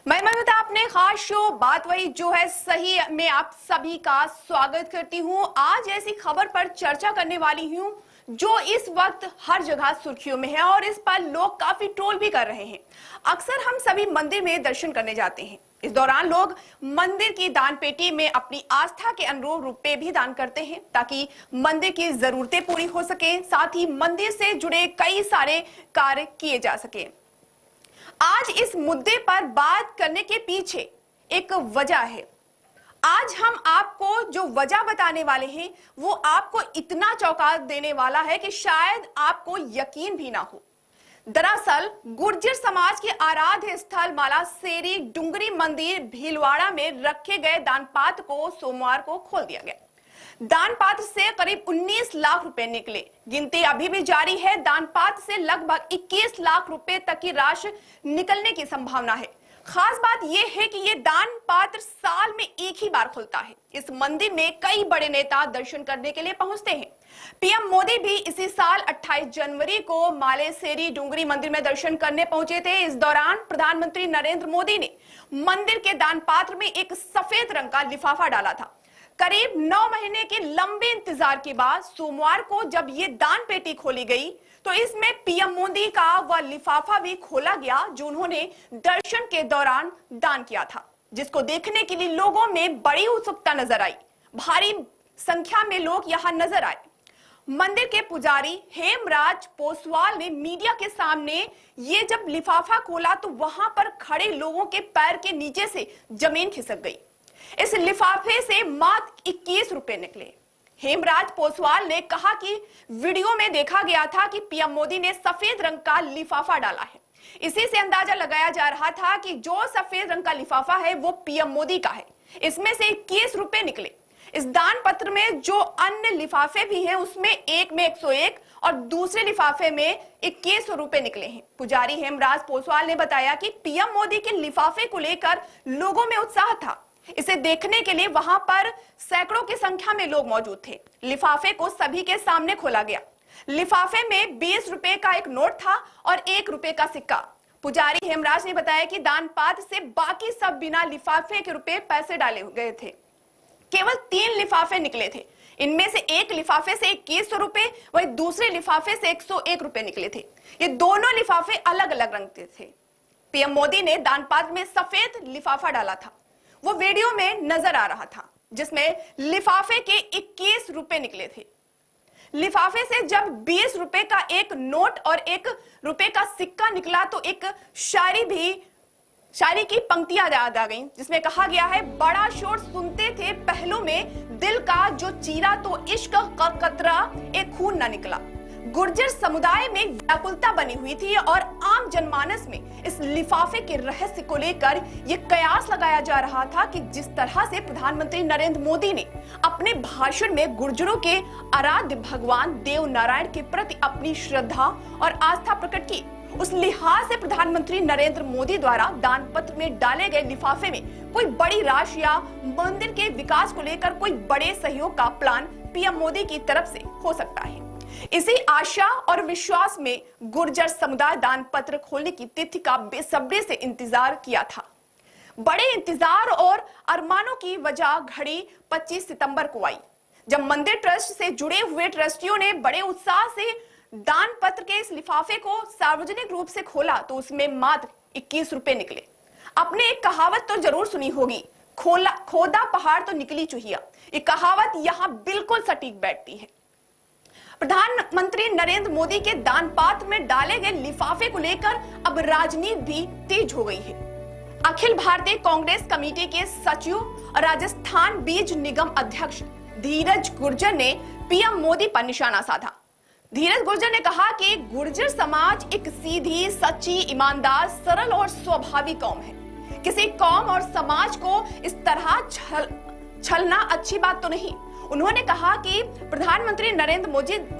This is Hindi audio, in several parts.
मैं ममता अपने खास शो बात वही जो है सही में आप सभी का स्वागत करती हूं। आज ऐसी खबर पर चर्चा करने वाली हूं जो इस वक्त हर जगह सुर्खियों में है और इस पर लोग काफी ट्रोल भी कर रहे हैं। अक्सर हम सभी मंदिर में दर्शन करने जाते हैं। इस दौरान लोग मंदिर की दान पेटी में अपनी आस्था के अनुरूप रुपए भी दान करते हैं ताकि मंदिर की जरूरतें पूरी हो सके, साथ ही मंदिर से जुड़े कई सारे कार्य किए जा सके। आज इस मुद्दे पर बात करने के पीछे एक वजह है। आज हम आपको जो वजह बताने वाले हैं वो आपको इतना चौंका देने वाला है कि शायद आपको यकीन भी ना हो। दरअसल गुर्जर समाज के आराध्य स्थल मालासेरी डुंगरी मंदिर भीलवाड़ा में रखे गए दान पात्र को सोमवार को खोल दिया गया। दान पात्र से करीब 19 लाख रुपए निकले। गिनती अभी भी जारी है। दान पात्र से लगभग 21 लाख रुपए तक की राशि निकलने की संभावना है। खास बात यह है कि यह दान पात्र साल में एक ही बार खुलता है। इस मंदिर में कई बड़े नेता दर्शन करने के लिए पहुंचते हैं। पीएम मोदी भी इसी साल 28 जनवरी को मालेसेरी डुंगरी मंदिर में दर्शन करने पहुंचे थे। इस दौरान प्रधानमंत्री नरेंद्र मोदी ने मंदिर के दान पात्र में एक सफेद रंग का लिफाफा डाला था। करीब 9 महीने के लंबे इंतजार के बाद सोमवार को जब ये दान पेटी खोली गई तो इसमें पीएम मोदी का वह लिफाफा भी खोला गया जो उन्होंने दर्शन के दौरान दान किया था, जिसको देखने के लिए लोगों में बड़ी उत्सुकता नजर आई। भारी संख्या में लोग यहां नजर आए। मंदिर के पुजारी हेमराज पोसवाल ने मीडिया के सामने ये जब लिफाफा खोला तो वहां पर खड़े लोगों के पैर के नीचे से जमीन खिसक गई। इस लिफाफे से मात्र 21 रुपए निकले। हेमराज पोसवाल ने कहा कि वीडियो में देखा गया था कि पीएम मोदी ने सफेद रंग का लिफाफा डाला है। इसी से अंदाजा लगाया जा रहा था कि जो सफेद रंग का लिफाफा है वो पीएम मोदी का है। इसमें से 21 रुपए निकले। इस दान पत्र में जो अन्य लिफाफे भी हैं उसमें एक में 101 और दूसरे लिफाफे में 21 रुपए निकले हैं। पुजारी हेमराज पोसवाल ने बताया कि पीएम मोदी के लिफाफे को लेकर लोगों में उत्साह था। इसे देखने के लिए वहां पर सैकड़ों की संख्या में लोग मौजूद थे। लिफाफे को सभी के सामने खोला गया। लिफाफे में 20 रुपए का एक नोट था और 1 रुपए का सिक्का। पुजारी हेमराज ने बताया कि दान पात्र से बाकी सब बिना लिफाफे के रुपए पैसे डाले गए थे। केवल 3 लिफाफे निकले थे। इनमें से एक लिफाफे से 2100 रुपए वही दूसरे लिफाफे से 101 रुपए निकले थे। ये दोनों लिफाफे अलग अलग रंग के थे। पीएम मोदी ने दान पात्र में सफेद लिफाफा डाला था। वो वीडियो में नजर आ रहा था जिसमें लिफाफे के 21 रुपए निकले थे। लिफाफे से जब 20 रुपए का एक नोट और 1 रुपए का सिक्का निकला तो एक शायरी की पंक्तियां याद आ गईं जिसमें कहा गया है, बड़ा शोर सुनते थे पहलों में दिल का जो चीरा तो इश्क का कतरा एक खून ना निकला। गुर्जर समुदाय में व्याकुलता बनी हुई थी और आम जनमानस में इस लिफाफे के रहस्य को लेकर यह कयास लगाया जा रहा था कि जिस तरह से प्रधानमंत्री नरेंद्र मोदी ने अपने भाषण में गुर्जरों के आराध्य भगवान देव नारायण के प्रति अपनी श्रद्धा और आस्था प्रकट की, उस लिहाज से प्रधानमंत्री नरेंद्र मोदी द्वारा दान पत्र में डाले गए लिफाफे में कोई बड़ी राशि या मंदिर के विकास को लेकर कोई बड़े सहयोग का प्लान पीएम मोदी की तरफ से हो सकता है। इसी आशा और विश्वास में गुर्जर समुदाय दान पत्र खोलने की तिथि का बेसब्री से इंतजार किया था। बड़े इंतजार और अरमानों की वजह घड़ी 25 सितंबर को आई जब मंदिर ट्रस्ट से जुड़े हुए ट्रस्टियों ने बड़े उत्साह से दान पत्र के इस लिफाफे को सार्वजनिक रूप से खोला तो उसमें मात्र 21 रुपए निकले। आपने एक कहावत तो जरूर सुनी होगी, खोदा पहाड़ तो निकली चूहिया। ये कहावत यहाँ बिल्कुल सटीक बैठती है। प्रधानमंत्री नरेंद्र मोदी के दान पात्र में डाले गए लिफाफे को लेकर अब राजनीति भी तेज हो गई है। अखिल भारतीय कांग्रेस कमेटी के सचिव और राजस्थान बीज निगम अध्यक्ष धीरज गुर्जर ने पीएम मोदी पर निशाना साधा। धीरज गुर्जर ने कहा कि गुर्जर समाज एक सीधी, सच्ची, ईमानदार, सरल और स्वाभाविक कौम है। किसी कौम और समाज को इस तरह छलना अच्छी बात तो नहीं। उन्होंने कहा कि प्रधानमंत्री नरेंद्र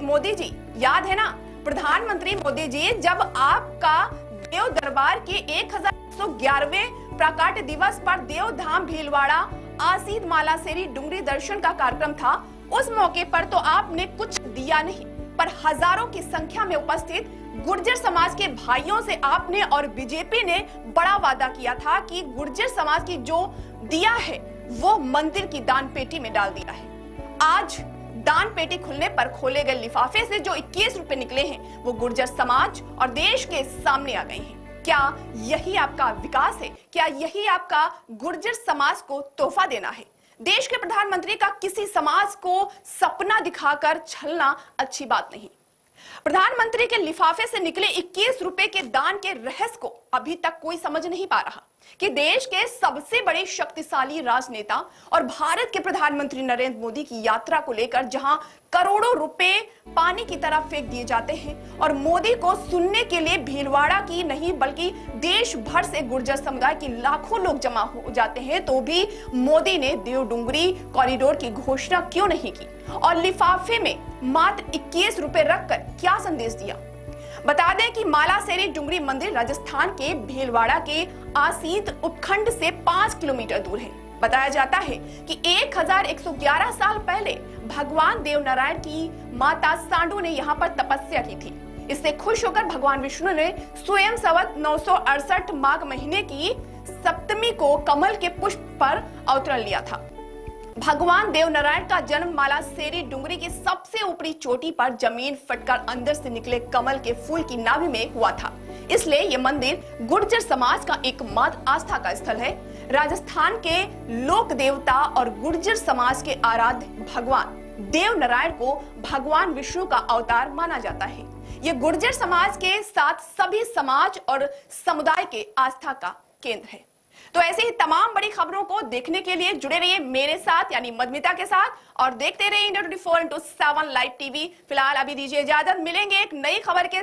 मोदी जी, याद है ना प्रधानमंत्री मोदी जी, जब आपका देव दरबार के 1111वें प्राकट्य दिवस पर देव धाम भीलवाड़ा आसीद मालासेरी डुंगरी दर्शन का कार्यक्रम था, उस मौके पर तो आपने कुछ दिया नहीं पर हजारों की संख्या में उपस्थित गुर्जर समाज के भाइयों से आपने और बीजेपी ने बड़ा वादा किया था कि गुर्जर समाज की जो दिया है वो मंदिर की दान पेटी में डाल दिया है। आज दान पेटी खुलने पर खोले गए लिफाफे से जो 21 रुपए निकले हैं वो गुर्जर समाज और देश के सामने आ गए हैं। क्या यही आपका विकास है? क्या यही आपका गुर्जर समाज को तोहफा देना है? देश के प्रधानमंत्री का किसी समाज को सपना दिखाकर छलना अच्छी बात नहीं। प्रधानमंत्री के लिफाफे से निकले 21 रुपए के दान के रहस्य को अभी तक कोई समझ नहीं पा रहा कि देश के सबसे बड़े शक्तिशाली राजनेता और भारत के प्रधानमंत्री नरेंद्र मोदी की यात्रा को लेकर जहां करोड़ों रुपए पानी की तरह फेंक दिए जाते हैं और मोदी को सुनने के लिए भीलवाड़ा की नहीं बल्कि देश भर से गुर्जर समुदाय के लाखों लोग जमा हो जाते हैं, तो भी मोदी ने देवडुंगरी कॉरिडोर की घोषणा क्यों नहीं की और लिफाफे में मात्र 21 रुपए रखकर क्या संदेश दिया? बता दें कि मालासेरी डुंगरी मंदिर राजस्थान के भीलवाड़ा के आसीत उपखंड से 5 किलोमीटर दूर है। बताया जाता है कि 1111 साल पहले भगवान देवनारायण की माता सांडू ने यहाँ पर तपस्या की थी। इससे खुश होकर भगवान विष्णु ने स्वयं संवत 968 माघ महीने की सप्तमी को कमल के पुष्प पर अवतरण लिया था। भगवान देवनारायण का जन्म मालासेरी डुंगरी की सबसे ऊपरी चोटी पर जमीन फटकर अंदर से निकले कमल के फूल की नाभि में हुआ था। इसलिए यह मंदिर गुर्जर समाज का एकमात्र आस्था का स्थल है। राजस्थान के लोक देवता और गुर्जर समाज के आराध्य भगवान देवनारायण को भगवान विष्णु का अवतार माना जाता है। यह गुर्जर समाज के साथ सभी समाज और समुदाय के आस्था का केंद्र है। तो ऐसे ही तमाम बड़ी खबरों को देखने के लिए जुड़े रहिए मेरे साथ यानी मधुमिता के साथ और देखते रहिए इंडिया 24/7 लाइव टीवी। फिलहाल अभी दीजिए इजाजत, मिलेंगे एक नई खबर के